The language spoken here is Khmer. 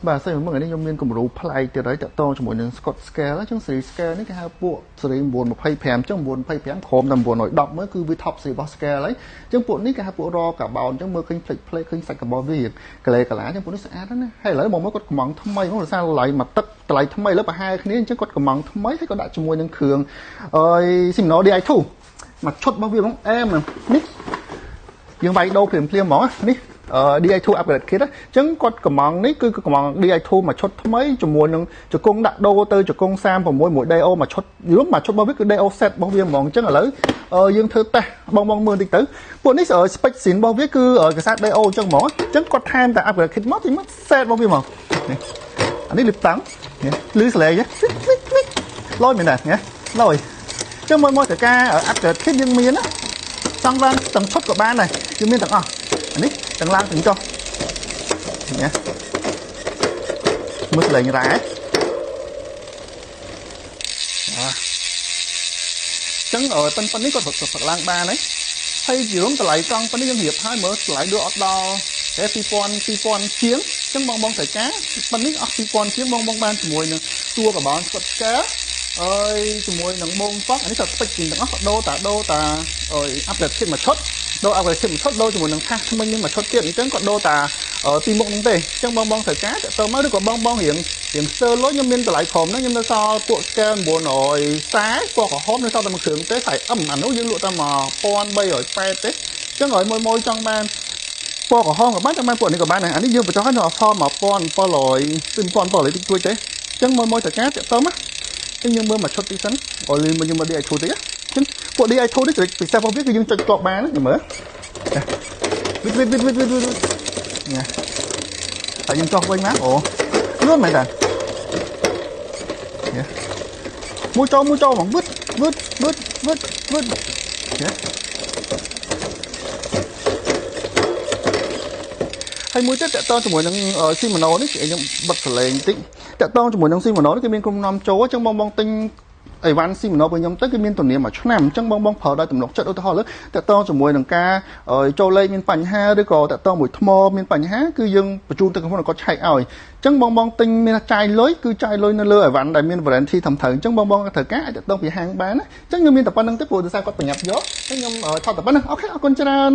បាទសិនមកនេះខ្ញុំមានគំរូប្លែកទៀតហើយតកតជាមួយនឹង Scott scale អញ្ចឹង series scale នេះគេហៅពួក series 925អញ្ចឹង925ក្រុមតែ910មើលគឺវា top series របស់ scale ហើយអញ្ចឹងពួកនេះគេហៅពួក raw carbon អញ្ចឹងមើលឃើញផ្លេចឃើញសាច់ carbon វាកលែកាឡាអញ្ចឹងពួកនេះស្អាតណាស់ហើយឥឡូវមកមើលគាត់កំងថ្មីមកដោយសារឡៃមកទឹកតម្លៃថ្មីលើប្រហែលគ្នាអញ្ចឹងគាត់កំងថ្មីហើយគាត់ដាក់ជាមួយនឹងគ្រឿងSimno DI2 មកឈុតរបស់វាហ្មងអែមនេះយើងវាយដូរភ្លាមហ្មងនេះDI2 upgrade kit អញ្ចឹងគាត់កំងនេះគឺកំង DI2 មួយឈុតថ្មីជាមួយនឹងជង្គង់ដាក់ដូរទៅជង្គង់36មួយ DO មួយឈុតយល់មួយឈុតរបស់វាគឺ DO set របស់វាហ្មងអញ្ចឹងឥឡូវយើងធ្វើតេស្តបងមើលតិចទៅពួកនេះspec scene របស់វាគឺកសា DO អញ្ចឹងហ្មងអញ្ចឹងគាត់ថែមតែ upgrade kit មកទីមក set របស់វាហ្មងនេះអានេះលឹបតាំងលឺសលេងលយមែនទេណាលយអញ្ចឹងមកទៅការ upgrade kit យើងមានណាចង់បានទាំងឈុតក៏បានដែរយើងមានទាំងអស់នេះទាំងឡើងទាំងចុះនេះមើលលេងរ៉ែចឹងប៉ុណ្នេះគាត់ផឹកឡើងបានហើយជារួមតម្លៃកង់ប៉ុណ្នេះយើងរៀបហើយមើលតម្លៃដូចអត់ដល់តែ2000ជាងចឹងបងត្រូវការប៉ុណ្នេះអស់2000ជាងបងបានជាមួយនឹងតួកាបូនស្កុតស្កើជាមួយនឹងបងប៉កអានេះគាត់ស្ពេចជាងទាំងអស់គាត់ដូរតាអាប់ដេតគិតមួយឈុតដូរអាប់ដេតគិតមួយឈុតដូរជាមួយនឹងថាសថ្មីនឹងមួយឈុតទៀតអញ្ចឹងគាត់ដូរតាទីមុខហ្នឹងទេអញ្ចឹងបងត្រូវការទៅមកឬក៏បងរៀងស្ទើរលុយខ្ញុំមានតម្លៃខំហ្នឹងខ្ញុំនៅសល់ពួក scale 940ពណ៌ក្រហមនៅសល់តែមួយគ្រឿងទេខ្សែអានោះយើងលក់តែ1380ទេអញ្ចឹងឲ្យមួយចង់បានពណ៌ក្រហមក៏បានចង់បានពួកនេះក៏បានដែរអានេះយើងបញ្ចុះឲ្យនៅ offer 1700តិចតួចទេអញ្ចឹងមួយត្រូវការទៅមកយើងមើលមួយឈុតទីសិនយើងមើល DI2 តិចចឹងពួក DI2 នេះពិសេសរបស់វាគឺយើងចុចជាប់បានមើលវិតនេះហើយយើងចុះវិញមកអូលឿនមែនតានេះមួយចូលហ្មងវិតហើយមួយទៀតតកតជាមួយនឹង Simno នេះខ្ញុំបិទសលេងបន្តិចតកតជាមួយនឹង Simno នេះគឺមានក្រុមនាំចូលអញ្ចឹងបងទិញអីវ៉ាន់ Simno របស់ខ្ញុំទៅគឺមានទំនៀមមួយឆ្នាំអញ្ចឹងបងប្រើដោយទំនុកចិត្តឧទាហរណ៍លើតកតជាមួយនឹងការចូលលេខមានបញ្ហាឬក៏តកតមួយថ្មមានបញ្ហាគឺយើងបញ្ជូនទៅក្រុមហ៊ុនគាត់ឆែកឲ្យអញ្ចឹងបងទិញមានចាយលុយគឺចាយលុយនៅលើអីវ៉ាន់ដែលមាន warranty ត្រឹមត្រូវអញ្ចឹងបងត្រូវការអាចតកតពីហាងបានណាអញ្ចឹងខ្ញុំមានតែប៉ុណ្្នឹងទេព្រោះដោយសារគាត់ប្រញាប់យកអញ្ចឹងខ្ញុំថតតែប៉ុណ្្នឹងអូខេអរគុណច្រើន